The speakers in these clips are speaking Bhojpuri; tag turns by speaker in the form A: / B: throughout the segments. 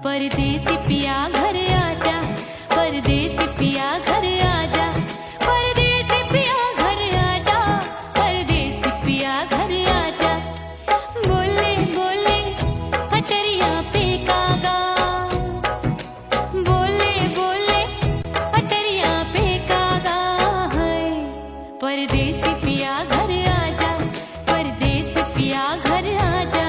A: परदेसी पिया घर आजा, परदेसी पिया घर आजा, परदेसी पिया घर आजा, परदेसी पिया घर आजा। बोले बोले अटरिया पे कागा, बोले बोले अटरिया पे कागा है। परदेसी पिया घर आजा, परदेसी पिया घर आजा।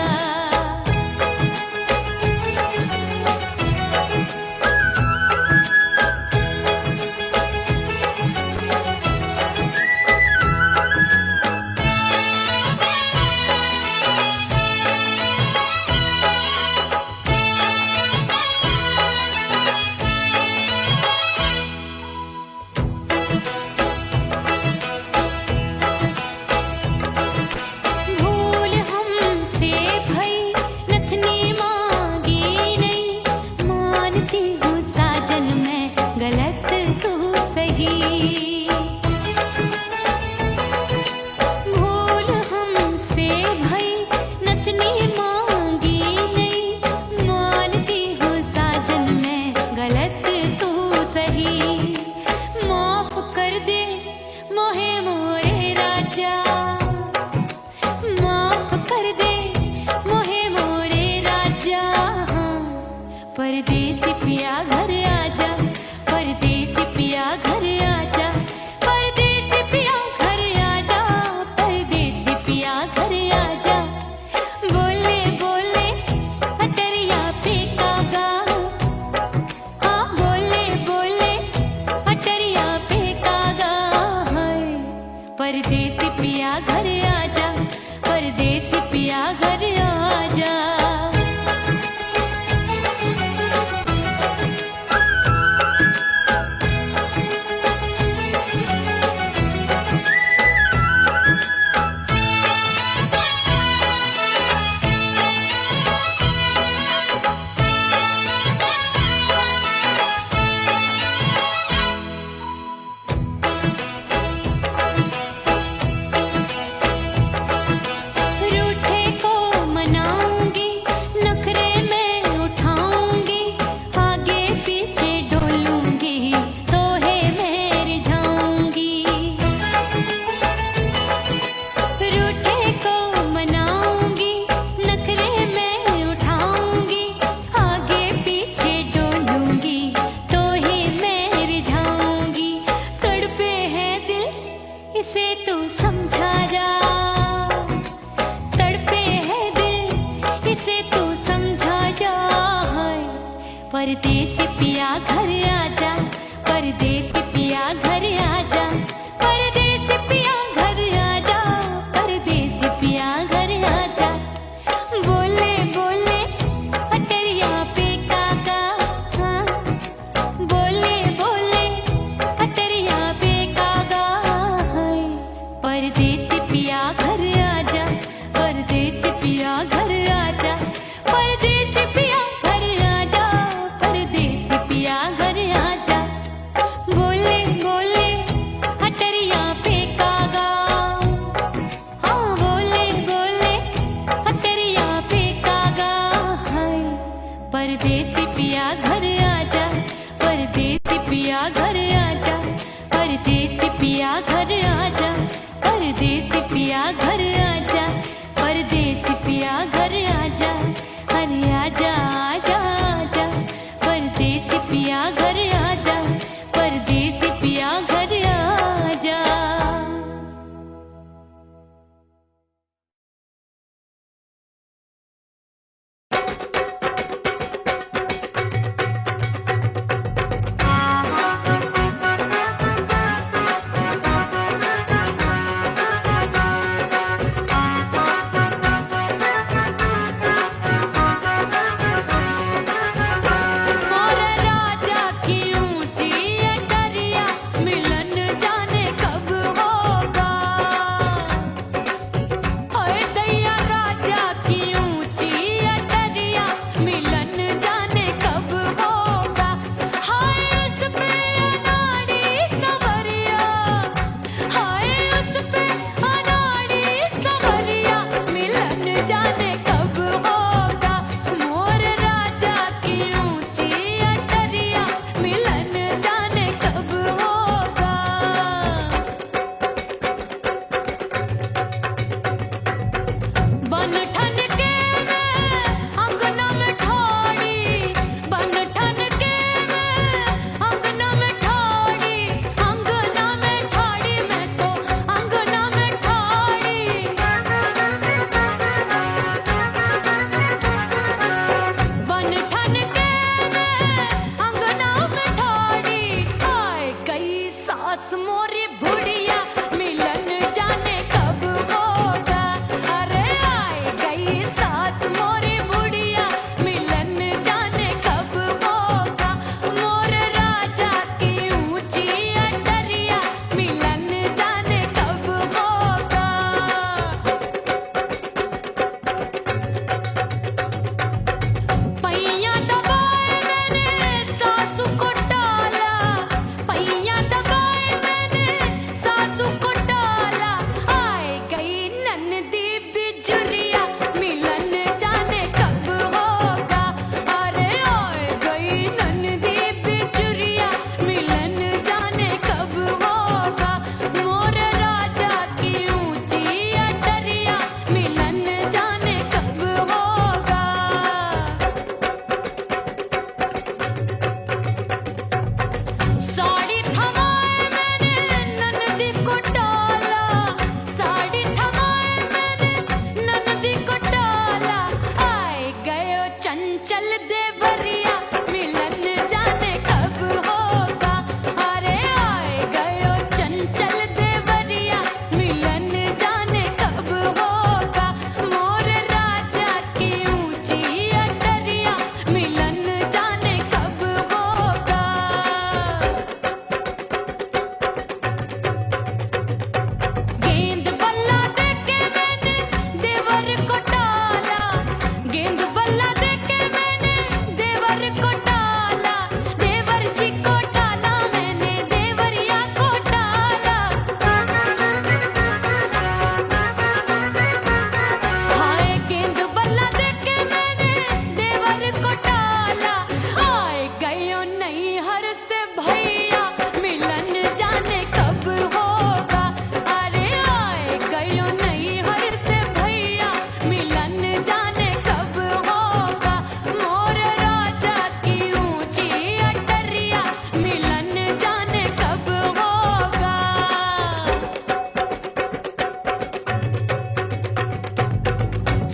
A: परदेसी पिया घर आजा, परदेसी पिया घर आजा, परदेसी पिया घर आजा, परदेसी पिया घर आजा। बोले बोले अटरिया पे कागा, हाँ बोले बोले अटरिया पे कागा है। परदेसी पिया घर आजा, परदेसी पिया घर आजा। इसे तू समझा जा, तड़पे है दिल इसे तू समझा जा। परदेसी पिया घर आजा, परदेसी पिया घर आजा, परदेसी पिया घर आजा, परदेसी पिया घर आजा। बोले बोले अटरिया पे कागा, हाँ बोले बोले अटरिया पे कागा। परदेसी पिया घर आजा, परदेसी पिया घर आजा, परदेसी पिया घर आजा, परदेसी पिया घर आजा। बोले बोले अटरिया पे कागा, हाँ बोले बोले अटरिया पे कागा है। परदेसी पिया घर आजा, परदेसी पिया घर आजा, परदेसी पिया घर आजा, परदेसी पिया घर आजा, परदेसी पिया घर आजा। अरे आजा आजा आजा, परदेसी पिया घर आजा, परदेसी पिया घर आजा।
B: जाने कब होगा मोर राजा की
A: चंचल देवरिया मिलन जाने कब होगा। अरे आए गयो चंचल देवरिया मिलन जाने कब होगा। मोर राजा की ऊंची अटरिया मिलन जाने कब होगा। गेंद बल्ला देके मैंने देवर को टाला, गेंद बल्ला देके मैंने देवर को टाला, देवर जी को टाला मैंने देवरिया को टाला। हाय गेंद बल्ला देके मैंने देवर को टाला। आए गयो नैहर से भैया मिलन जाने कब होगा। अरे आए गयो नैहर से भैया मिलन जाने कब होगा। मोर राजा की ऊंची अटरिया मिलन जाने कब होगा।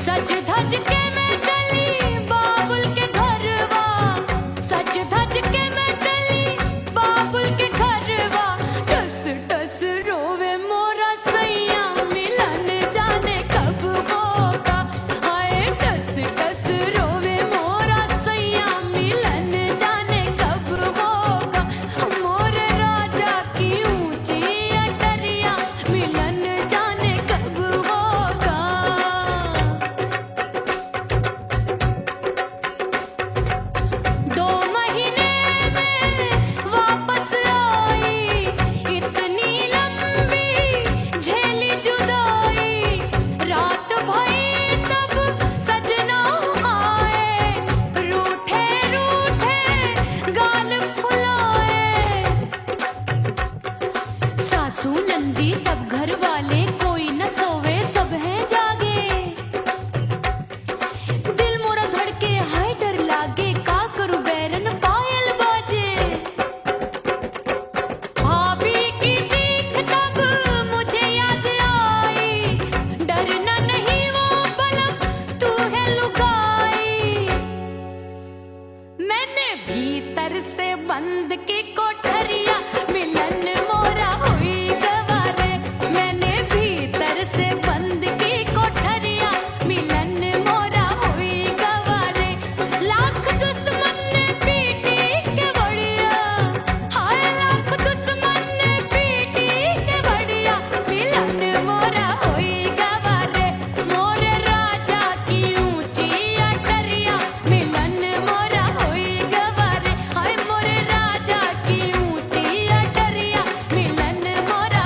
A: सज धज के मैं चली बाबुल के घरवा, सज धज के मैं चली बाबुल के घरवा। टस टस रोवे मोरा सैया मिलन जाने कब होगा। हाय टस टस रोवे मोरा सैया मिलन जाने कब होगा। मोर राजा की ऊंची अटरिया मिलन जाने कब होगा। 2 महीने में वापस आई, इतनी लंबी झेली जुदाई। रात भई तब सजना आए, रूठे रूठे गाल फुलाए। सासू नंदी सब घर वाले कोई न सोवे सब हैं जागे। दिल मोरा धड़के हाय डर लागे, का करूं बैरन पायल बाजे। भाभी की सीख तब मुझे याद आई, डरना नहीं वो बलम तू है लुगाई। मैंने भीतर से बंद की कोठरिया मिलन मोरा हुई गवारे। मैंने भीतर से बंद की कोठरिया मिलन मोरा हुई गवारे। लाख दुश्मन ने पीटी के बढ़िया, हाय लाख दुश्मन ने पीटी के बढ़िया मिलन मोरा हुई गवारे। मोर राजा की ऊंची अटरिया मिलन मोरा हुई गवारे। हाय मोर राजा की ऊंची अटरिया मिलन मोरा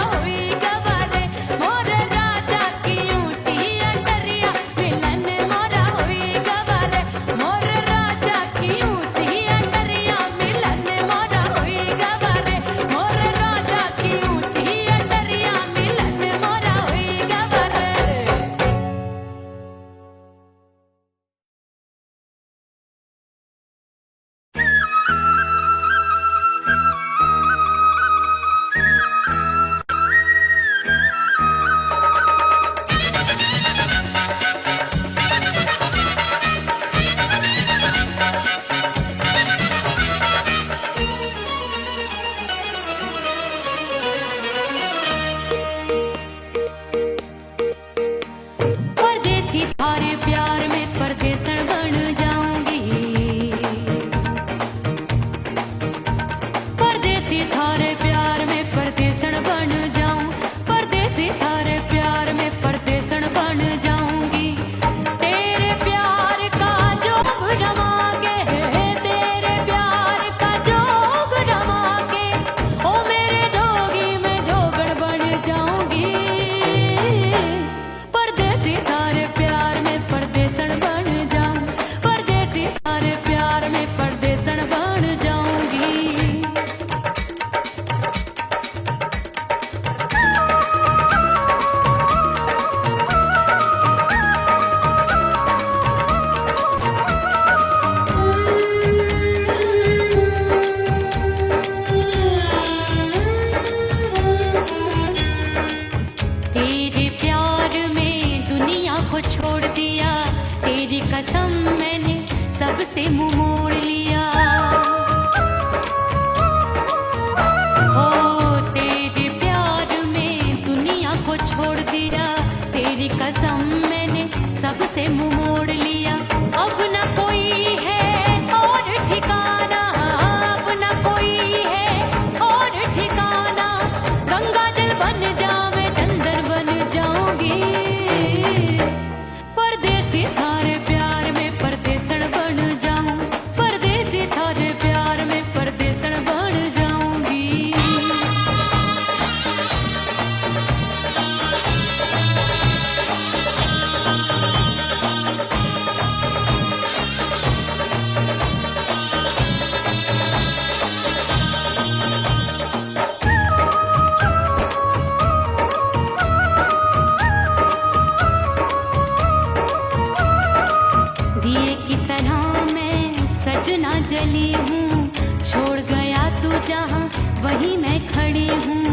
A: मुंह मोड़ लिया। हो तेरे प्यार में दुनिया को छोड़ दिया, तेरी कसम मैंने सबसे मुंह मोड़ लिया। अब न कोई है और ठिकाना, अब न कोई है और ठिकाना। गंगा जल बन जावे डंगर बन जाऊंगी, परदेसी थारे प्यार में परदेसण बन जाऊं, परदेसी थारे प्यार में परदेसण बन जाऊंगी। दिए की तरह मैं सजना जली हूँ, छोड़ गया तू जहाँ वहीं मैं खड़ी हूँ।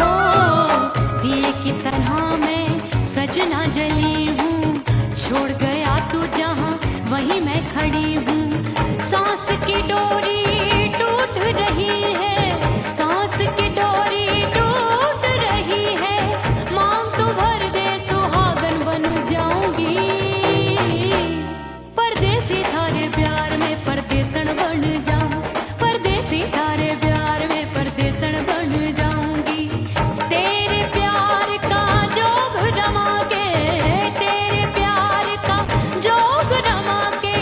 A: ओ दिए की तरह मैं सजना जली हूँ, छोड़ गया तू जहाँ वहीं मैं खड़ी हूँ। सांस की डोरी टूट रही है, सांस की डोरी टूट रही है। मांग तू भर दे सुहागन बन जाऊंगी, परदेसी थारे प्यार में परदेसण बन जाऊं, परदेसी थारे प्यार में परदेसण बन जाऊंगी। तेरे प्यार का जोग रमा के, तेरे प्यार का जोग रमा के,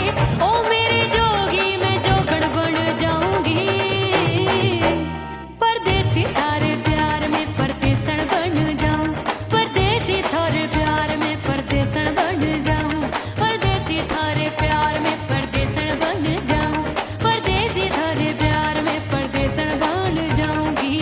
A: ओ मेरे जोगी मैं जोगण बन जाऊंगी, परदेसी थारे प्यार में परदेसण बन जाऊं, परदेसी थारे प्यार में परदेसण बन जाऊं, परदेसी थारे प्यार में परदेसण बन जाऊं, परदेसी थारे प्यार में परदेसण बन जाऊंगी।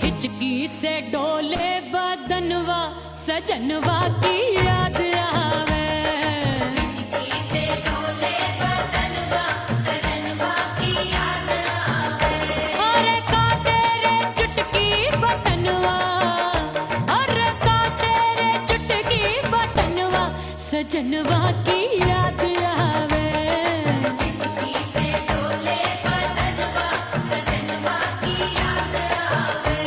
A: हिचकी से डोले बदनवा सजनवा की याद आवे, हिचकी से डोले बदनवा सजनवा की याद आवे। अरे का तेरे चुटकी बटनवा, अरे का तेरे चुटकी बटनवा सजनवा की याद आवे। हिचकी से डोले बदनवा सजनवा की याद आवे।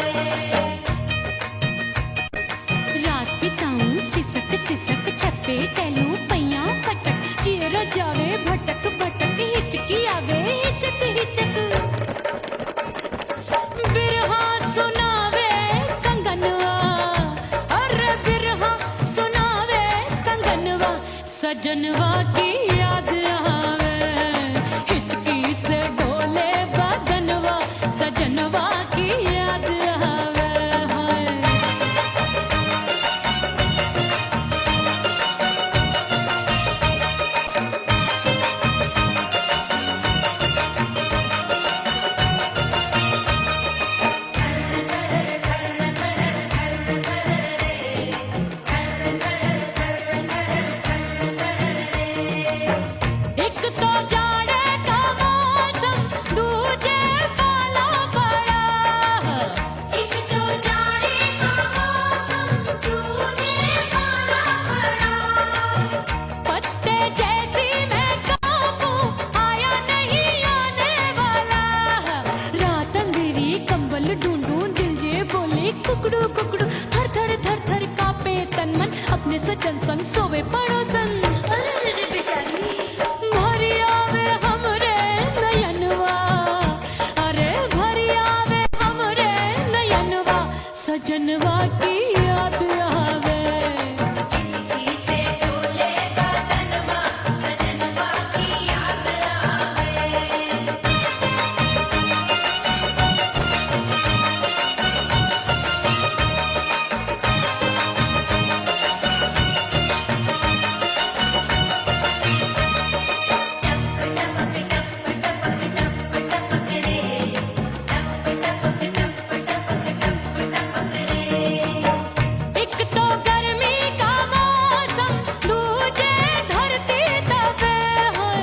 A: रात बिताऊं सिसक सिसक छत्ते टहलूं पैया पटक, चेहरा जावे भटक भटक, हिचकी आवे हिचक हिचक। बिरहा सुनावे कंगनवा, अरे बिरहा सुनावे कंगनवा सजनवा की याद आवे। हिचकी से डोले बदनवा सजनवा की याद आवे। हाय सजन संग सोवे पड़ोसन। भरिया वे हमरे नयनवा, अरे भरिया वे हमरे नयनवा, सजनवा की याद आवे।
B: से डोले बदनवा, सजनवा की याद आवे।
A: एक तो गर्मी का मौसम, दूजे धरती तपे है।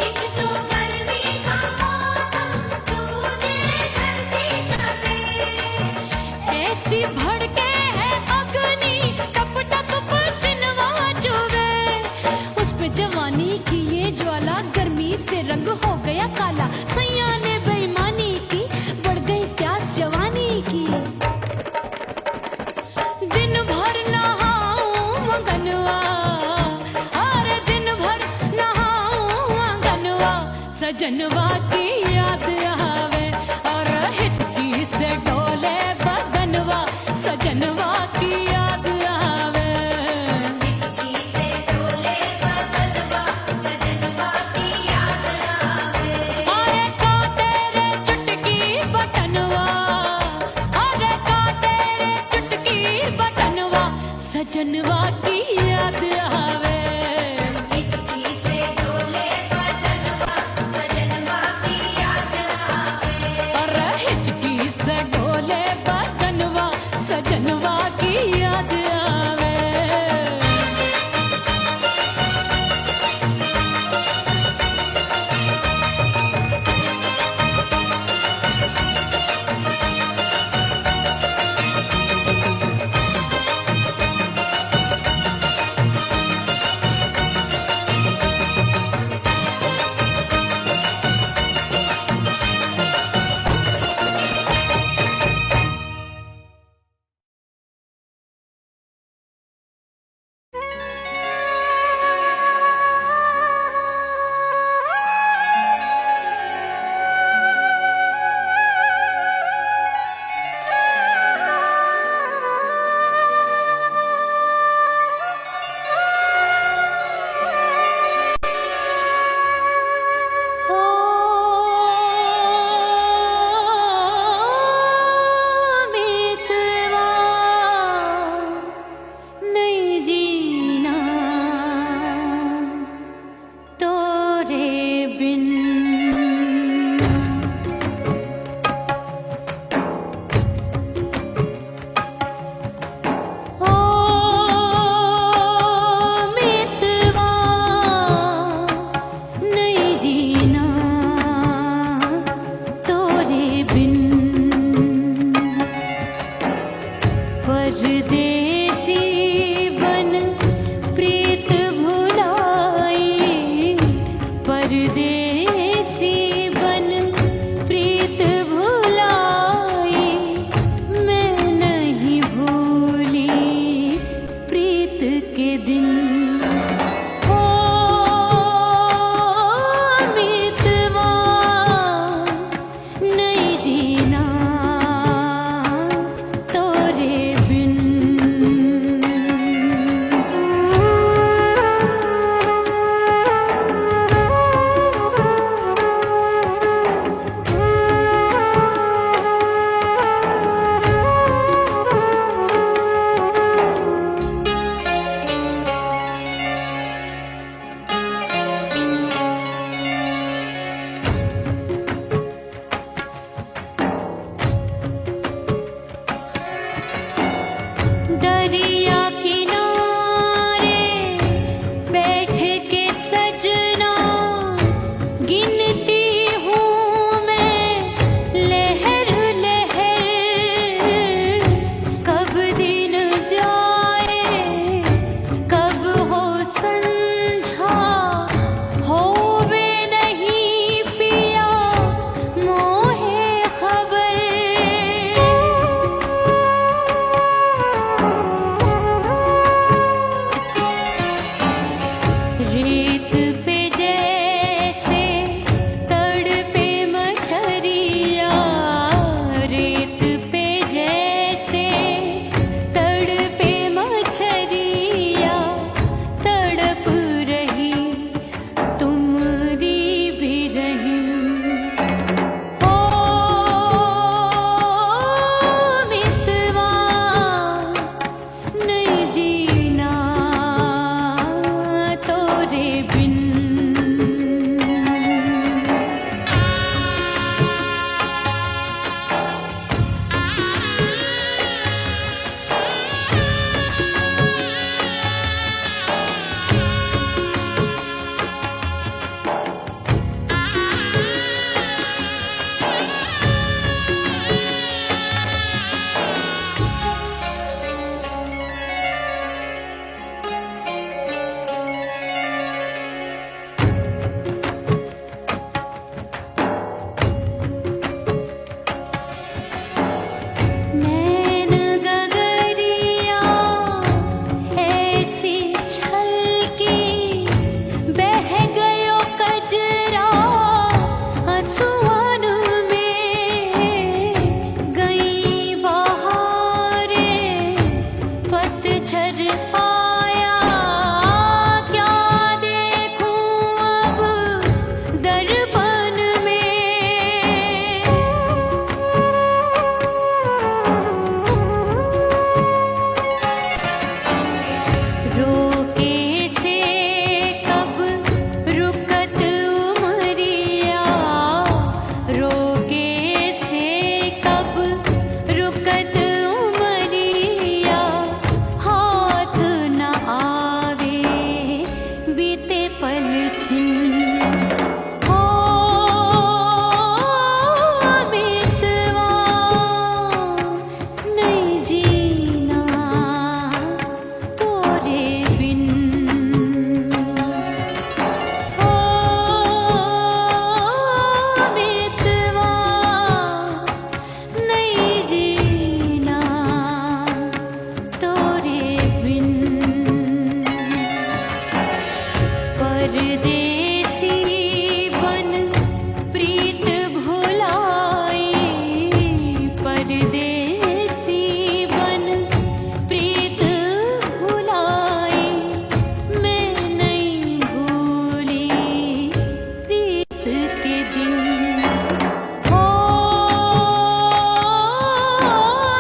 B: एक तो गर्मी का मौसम, दूजे धरती तपे।
A: ऐसी भड़के है अग्नि, टप टप पसीनवा चुवे। उस पे जवानी की ये ज्वाला, गर्मी से रंग हो गया काला। सैया ने बेईमानी की, बढ़ गई प्यास जवानी की। दिन भर नहाऊं मगनवा, अरे दिन भर नहाऊं आंगनवा, सजनवा की याद आवे। और हिचकी से डोले बदनवा, सजनवा की याद आवे।
B: हिचकी से डोले बदनवा, सजनवा की याद आवे।
A: अरे काटे रे चुटकी बटनवा, अरे काटे रे चुटकी बटनवा, सजनवा की याद आवे।
B: हिचकी से डोले बदनवा, सजनवा की याद आवे।
A: अरे हिचकी से डोले बदनवा, सजनवा की याद आवे। ओ मितवा नहीं जीना तोरे बिन। ओ मितवा नहीं जीना तोरे बिन। परदेसी बन प्रीत भुलाई, परदेसी बन प्रीत भुलाई। मैं नहीं भूली प्रीत के दिन। ओ मितवा नहीं जीना तोरे बिन। रोके से कब रुकत उमरिया, रोके से कब रुकत उमरिया, हाथ न आवे बीते पल छिन। हो बीतवा नहीं जीना तोरे बिन। हो बीतवा नहीं जीना तोरे बिन। परदेसी बन प्रीत भुलाई, परदेसी बन प्रीत भुलाई, मैं नहीं भूली प्रीत के दिन। हो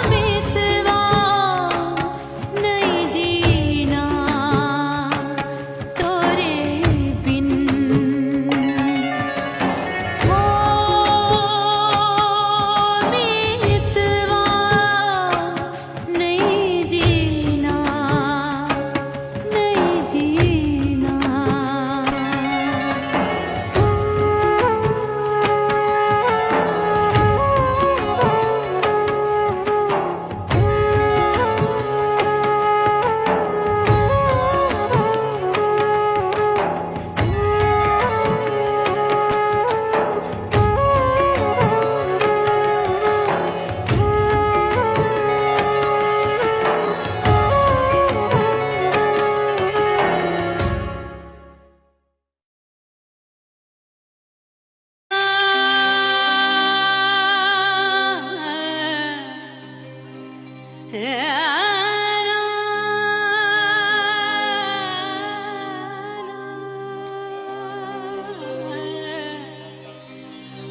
A: बीतवा नहीं जीना तोरे बिन। हो बीतवा नहीं जीना, नहीं जीना।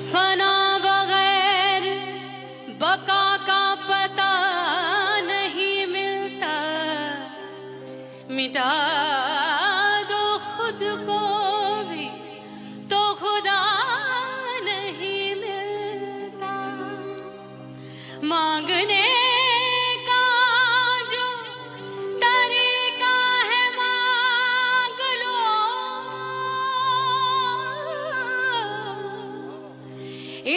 A: फना बगैर बका का पता नहीं मिलता, मिटा दो खुद को भी तो खुदा नहीं मिलता। मांगने का जो तरीका है मांग लो,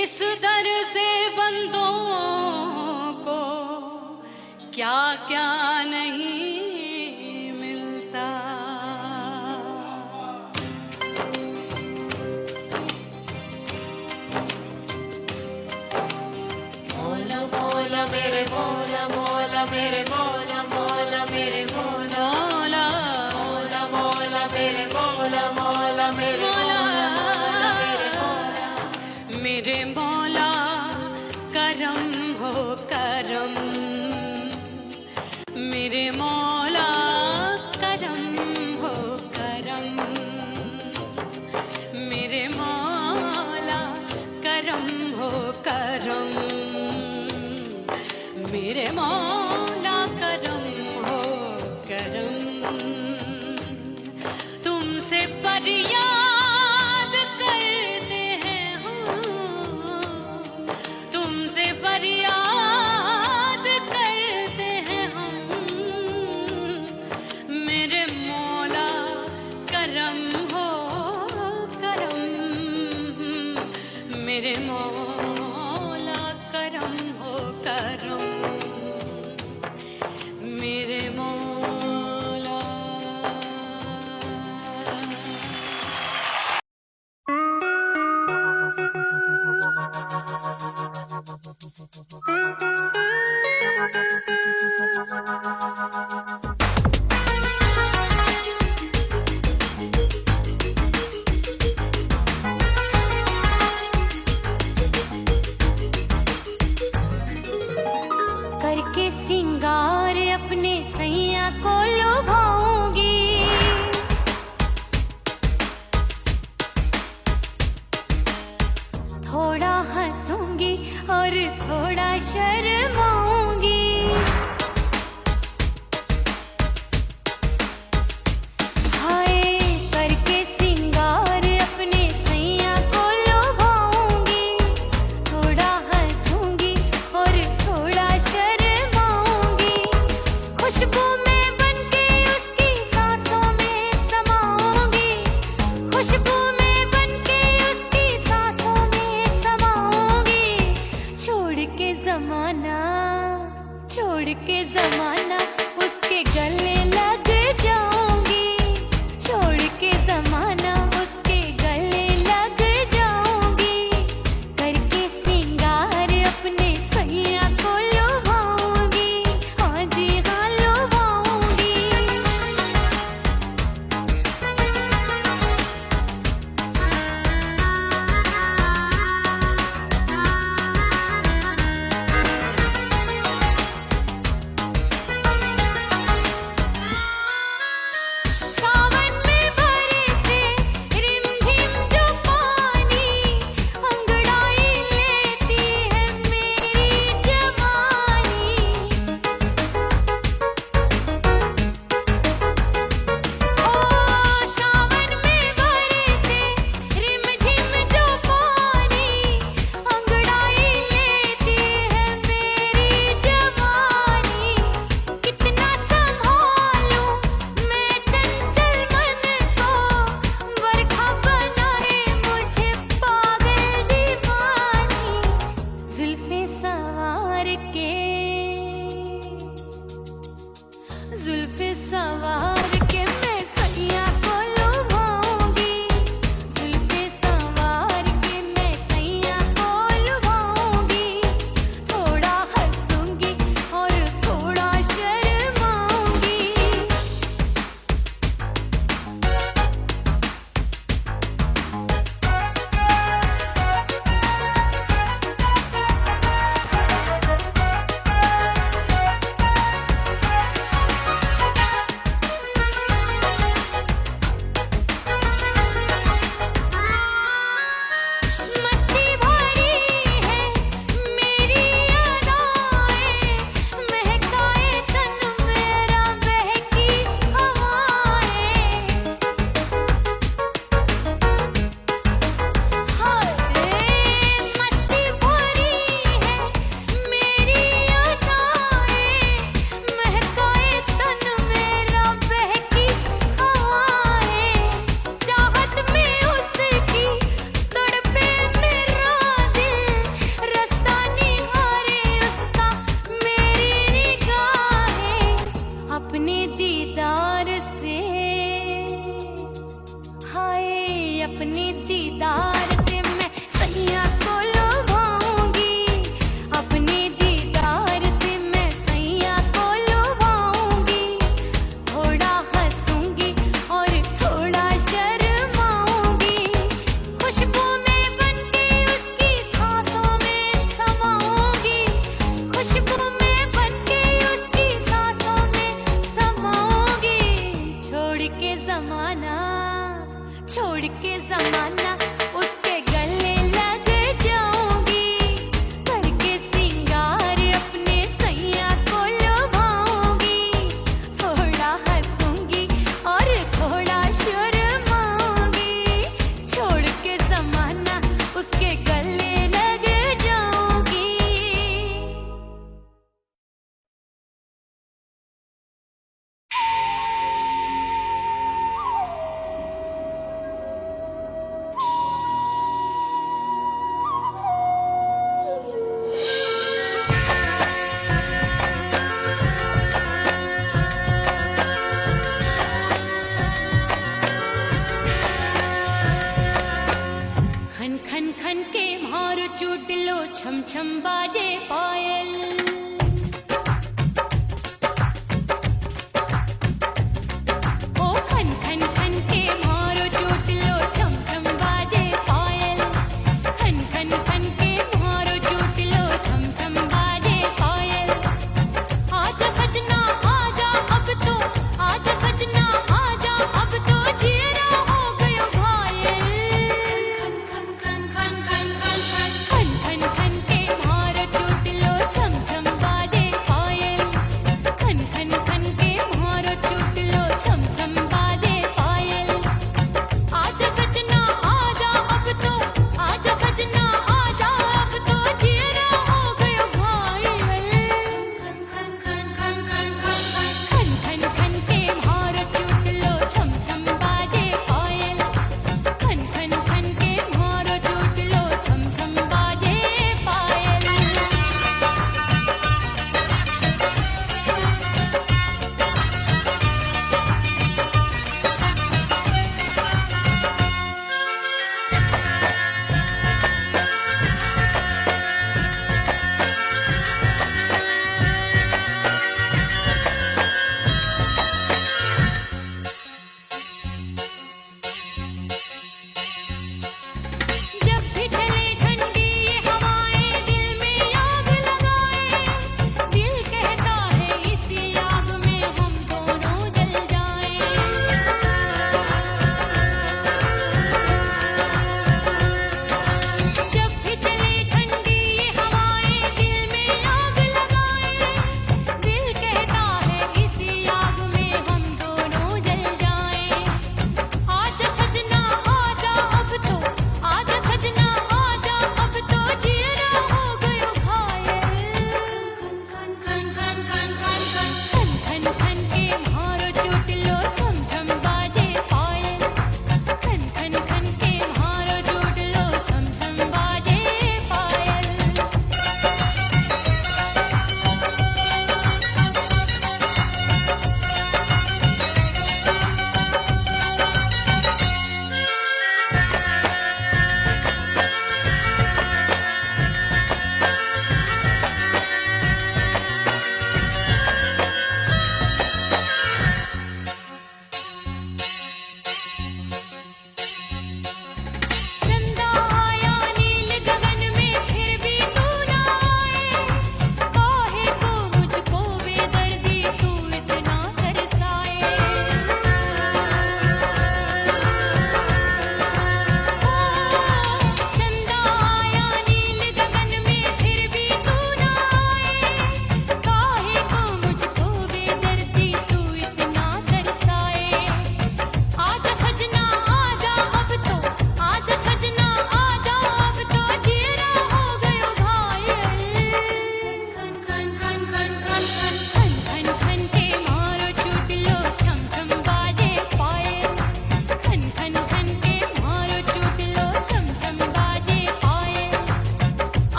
A: इस दर से बंदों को क्या क्या नहीं मिलता।
B: मौला मौला मेरे मौला मौला मेरे मौला मौला मेरे मौला मौला मौला मेरे मौला मौला मेरे मौला मौला मेरे मौला।
A: मेरे मौला करम हो करम, मेरे मौला करम हो करम, मेरे मौला करम हो करम, मेरे मौला करम हो करम। तुमसे फरियाद करते हैं हम, तुमसे फरियाद करते हैं हम, मेरे मौला करम हो करम, मेरे मौला करम हो करम, मेरे मौला अपने दीदार से मैं सैया को लुभाऊंगी, अपने दीदार से मैं सैया को लुभाऊंगी। थोड़ा हंसूंगी और थोड़ा शर्माऊंगी, खुशबू में बनके उसकी सांसों में समाऊंगी, खुशबू में बनके उसकी सांसों में समाऊंगी। छोड़ के जमाना उसके गले लग जाऊंगी, करके सिंगार अपने सैया को लुभाऊंगी। थोड़ा हंसूंगी और थोड़ा शर्माऊंगी, छोड़ के जमाना उसके गले लग जाऊंगी।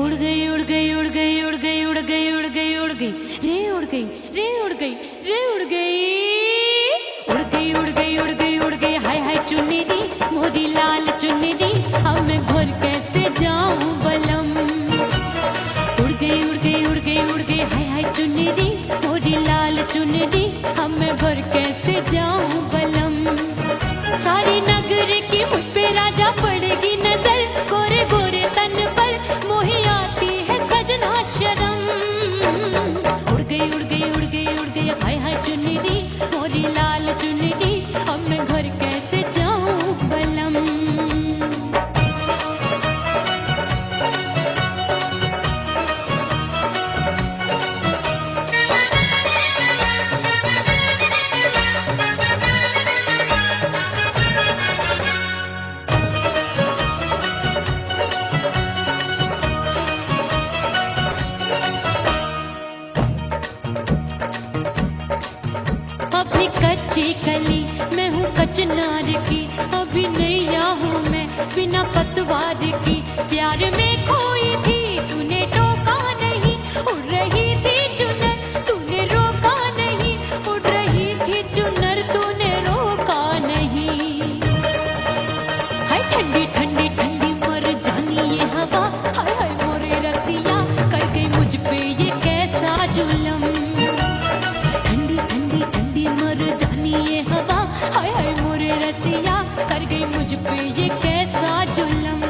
A: उड़ गई उड़ गई उड़ गई उड़ गई उड़ गई उड़ गई उड़ गई रे उड़ गई रे उड़ गई रे उड़ गई उड़ गई उड़ गई उड़ गई उड़ गई हाय हाय चुन्नी मोरी लाल चुन्नी अब मैं घर कैसे जाऊं बलम। उड़ गई उड़ गई उड़ गई उड़ गई हाय हाय चुन्नी मोरी लाल चुन्नी अब मैं घर कैसे जाऊं बलम। सारी नगर की मुझ पे राजा पड़ेगी नजर गोरे गोरे तन पर मोही आती है सजना शर्म। उड़ गई उड़ गई उड़ गई उड़ गई हाय हाय चुन्नी मोरी लाल चुन्नी अब मैं घर कैसे जाऊं बलम। अभी कच्ची कली मैं हूँ कचनार की अभी नैया हूँ मैं बिना पतवार की प्यार में खोई थी तूने टोका नहीं उड़ रही थी चुनर तूने रोका नहीं उड़ रही थी चुनर तूने रोका नहीं। हाय ठंडी ठंडी ठंडी मर जानी ये हवा हाय हाय मोरे रसिया कर गई मुझ पे ये कैसा जुलम। मर जानी ये हवा हाय हाय मोरे रसिया कर गई मुझ पे ये कैसा जुलम।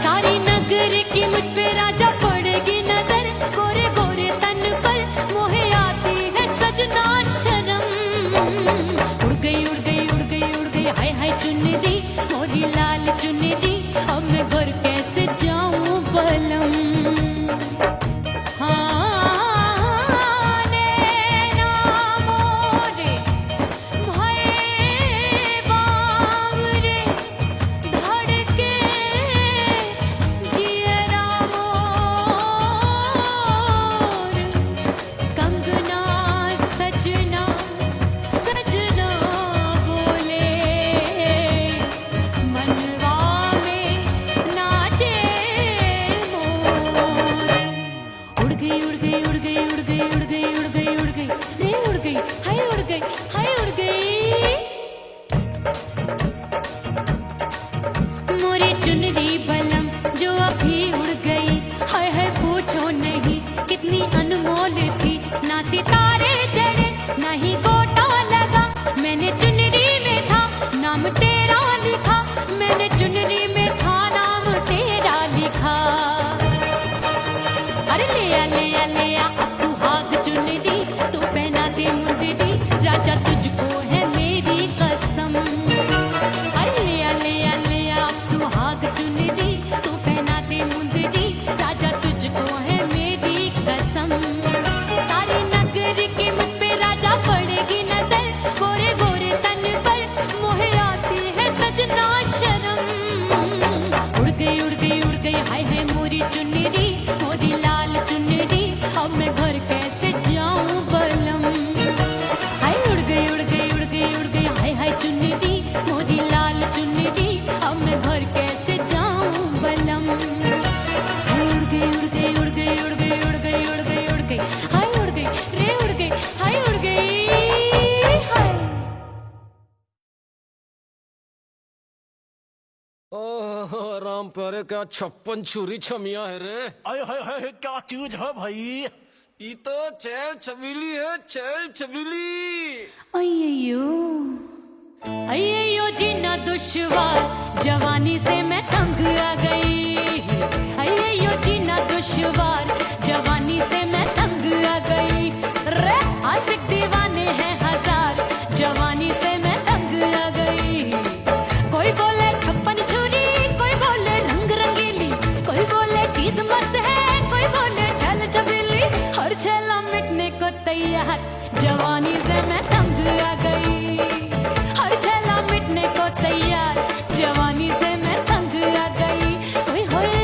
A: सारी नगर की मुझ पे राजा पड़ेगी नजर गोरे गोरे तन पर मोहे आती है सजना शर्म। उड़ गई उड़ गई उड़ गई उड़ गई हाय हाय चुन्नी मोरी लाल चुन्नी अब मैं घर कैसे जाऊं बलम। चुनरी बलम जो अभी उड़ गई हाय हाय पूछो नहीं कितनी अनमोल थी ना सितारे जड़े ना ही गोटा लगा मैंने चुनरी में था नाम तेरा लिखा मैंने चुनरी में था नाम तेरा लिखा। अरे ले आ अब सुहाग चुनरी तू पहना दे मुंदरी राजा तुझको है मेरी कसम। अरे ले आ सुहाग चुनरी तू पहना दे मुंदरी राजा तुझको है मेरी कसम। सारी नगर की मुझ पे राजा पड़ेगी नजर गोरे गोरे तन पर मोहे आती है सजना शर्म। उड़ गई उड़ गई उड़ गई हाय हाय मोरी चुन्नी मोरी लाल चुन्नी अब मैं घर कैसे जाऊं बलम। हाय उड़ गई उड़ गई उड़ गई उड़ गई हाय हाय चुन्नी मोरी लाल चुन्नी अब मैं घर कैसे जाऊं बलम। हाय उड़ गई उड़ गई उड़ गई उड़ गई उड़ गई उड़ गई उड़ गई हाय उड़ गई रे उड़ गई हाय उड़ गई हाय।
C: ओह राम प्यारे क्या 56 छुरी छमिया है रे।
D: हाय हाय हाय क्या चीज है भाई।
C: ये तो चैल छबीली है चैल छबीली।
A: अय्यो जीना दुश्वार जवानी से मैं तंग आ गई। अय्यो जीना दुश्वार जवानी से मैं तंग आ गई। रे आशिक दीवाने हैं हजार जवानी से मैं तंग आ गई। कोई बोले 56 छुरी कोई बोले रंग रंगीली कोई बोले चीज मस्त है कोई बोले छल छबीली हर छला मिटने को तैयार जवानी से मैं तंग आ गई। हर छला मिटने को तैयार जवानी से मैं तंग आ गई। ओए होए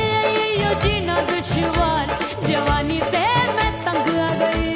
A: यो जीना दुश्वार जवानी से मैं तंग आ गई।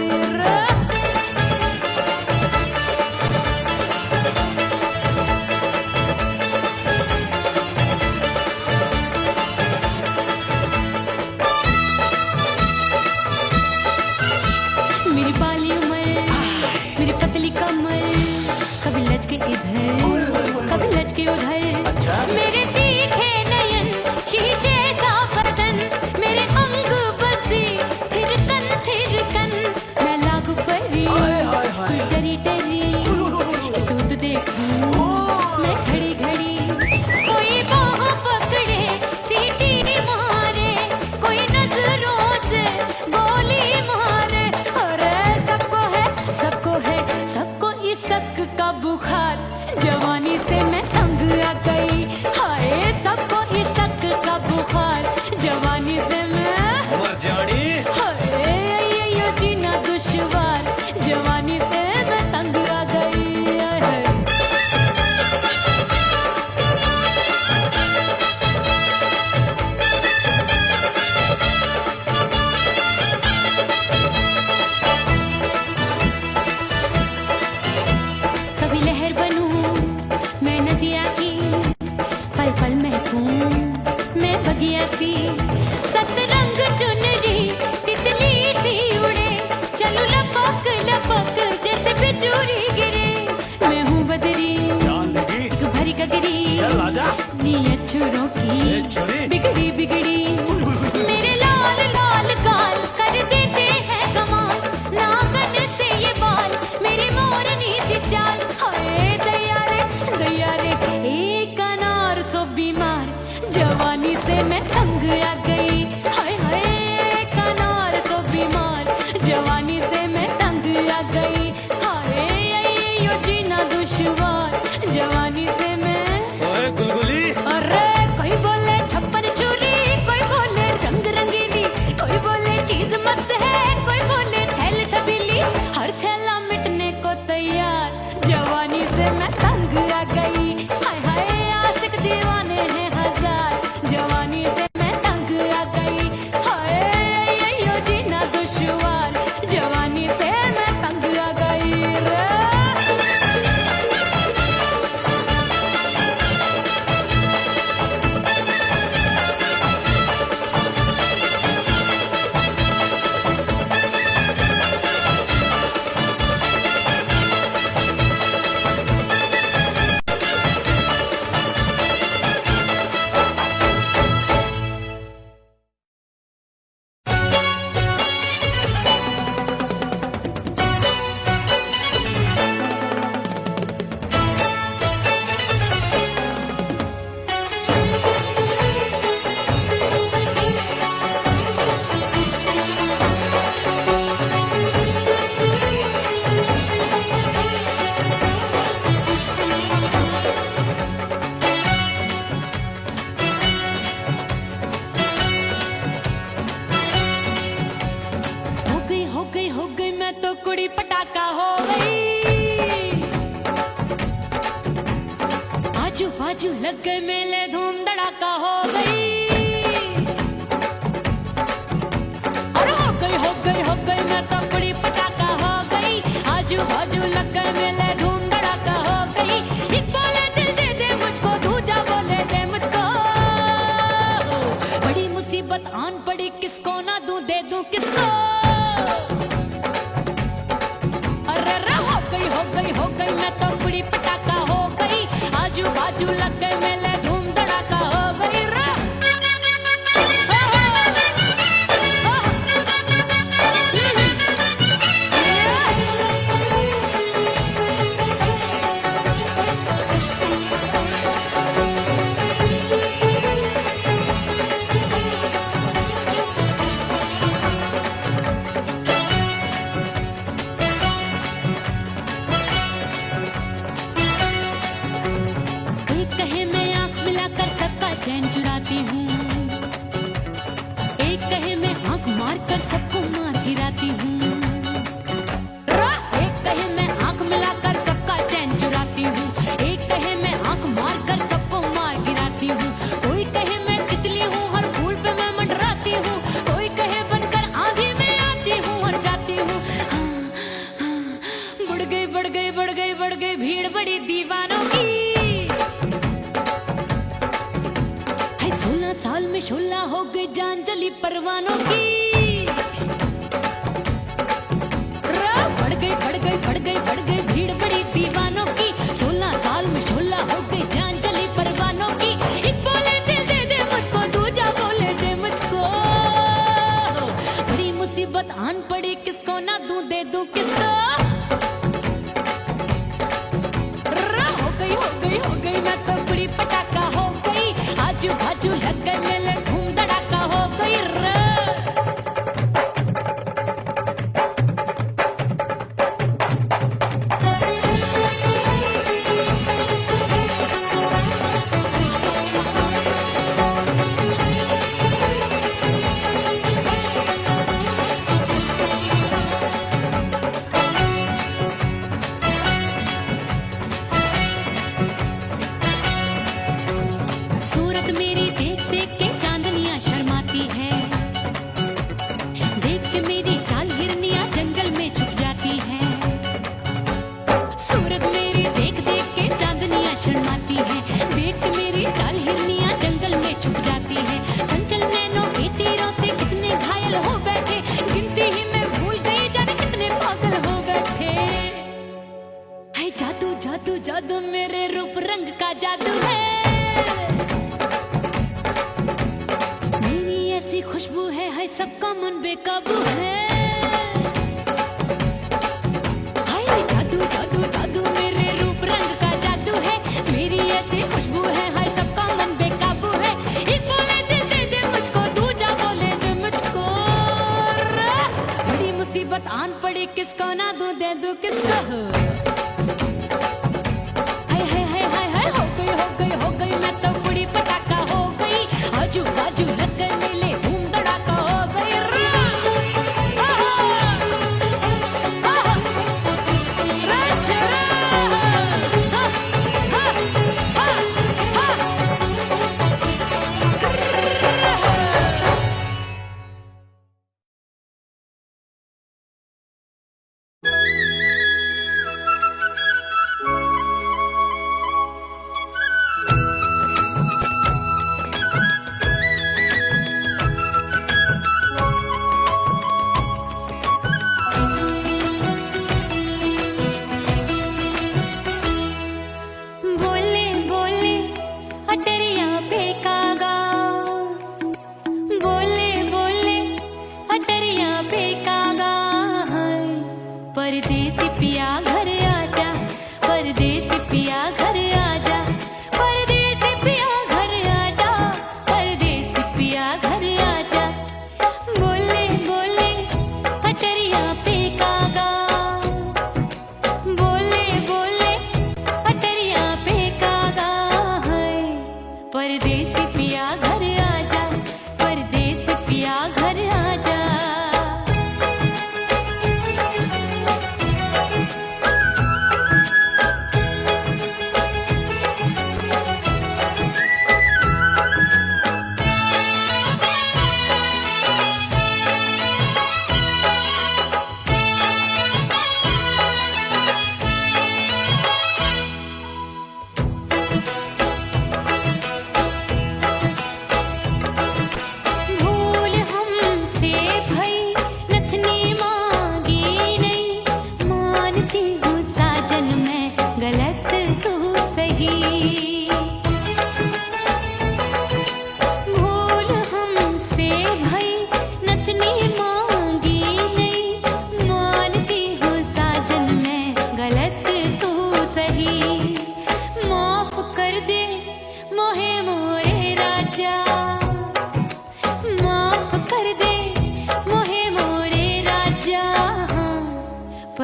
A: जवानी से मैं तंग आ गई, हाय हाय आशिक दीवाने हैं हजार, जवानी से मैं तंग आ गई, हाय यो जीना दुश्वार, जवानी से मैं तंग आ गई रे। हो गई मैं तो कुड़ी पटाखा हो गई, आजू बाजू लग गए मेले धूम धड़ाका हो गई, अरे हो गई मैं तो कुड़ी पटाखा हो गई, आजू बाजू लग गए मेले धूम धड़ाका हो गई, एक बोले दिल दे दे मुझको, दूजा बोले दे मुझको, बड़ी मुसीबत आन पड़ी किसको ना दूं दे दूं किसको, हो गई मैं तो कुड़ी पटाखा हो गई, आजू बाजू लग गए मेले धूम धड़ाका हो गई रे। चैन चुराती हूँ, एक कहे मैं आंख मार कर सबको मार गिराती हूँ, एक कहे मैं आंख मिलाकर सबका चैन चुराती हूँ, एक कहे मैं आंख मार कर सबको मार गिराती हूँ, कोई कहे मैं तितली हूँ हर फूल पे मैं मंडराती हूँ, कोई कहे बनकर आंधी में आती हूँ और जाती हूँ, बढ़ गई भीड़ बड़ी दीवानों की, 16 साल में शोला हो गई जान जली परवानों की, बढ़ गई भीड़ बड़ी दीवानों की, 16 साल में शोला हो गई जान जली परवानों की, एक बोले दिल दे दे मुझको, दूजा बोले दे मुझको, बड़ी मुसीबत आन पड़ी किसको ना दूं दे दूं किसको, हो गई मैं तो कुड़ी पटाखा हो गई, आजू बाजू लग गए मेले धूम धड़ाका हो गई रे। सूरत मेरी देख देख के चांदनियां शर्माती है, देख के मेरी चाल हिरनियां जंगल में छुप जाती है, सूरत मेरी देख देख के चांदनियां शर्माती है, देख के मेरी चाल हिरनियां जंगल में छुप जाती है, चंचल नैनों के तीरों से कितने घायल हो बैठे, गिनती ही मैं भूल गई जाने कितने पागल हो बैठे, है जादू जादू जादू मेरे रूप रंग का जादू है, खुशबू है सबका मन बेकाबू है, हाय जादू जादू जादू मेरे रूप रंग का जादू है, मेरी ऐसी खुशबू है हाय सबका मन बेकाबू है, एक बोले दिल दे दे मुझको, दूजा बोले दे मुझको, बड़ी मुसीबत आन पड़ी किसको ना दूं दे दूं किसको, हाय हो गई मैं तो कुड़ी पटाखा हो गई, आजू बाजू लग गए मेले धूम धड़ाका हो गई रे।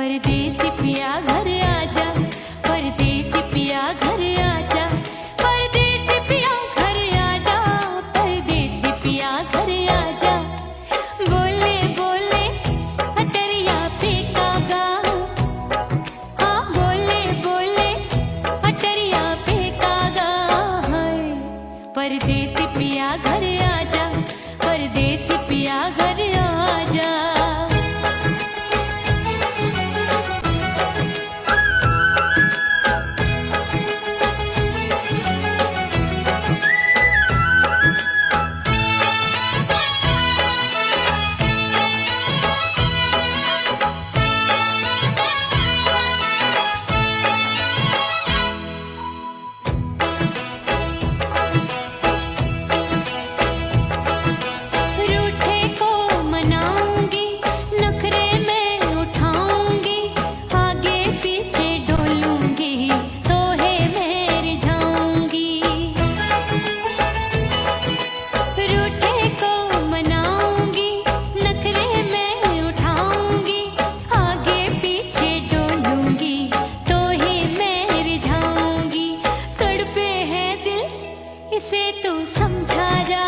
A: परदेसी पिया घर आजा, परदेसी पिया घर आजा, परदेसी पिया घर आजा, परदेसी पिया घर आजा। बोले बोले अटरिया पे कागा, हाँ बोले बोले अटरिया पे कागा है। परदेसी पिया घर आजा, परदेसी पिया घर आजा। रूठे को मनाऊंगी, नखरे में उठाऊंगी, आगे पीछे डोलूंगी, तो है मैं रिझाऊंगी। रूठे को मनाऊंगी, नखरे में उठाऊंगी, आगे पीछे डोलूंगी, तो है मैं रिझाऊंगी। तड़पे है दिल इसे तू समझा जा,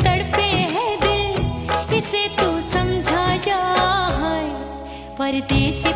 A: तड़पे है दिल इसे तू समझा जा। परदेसी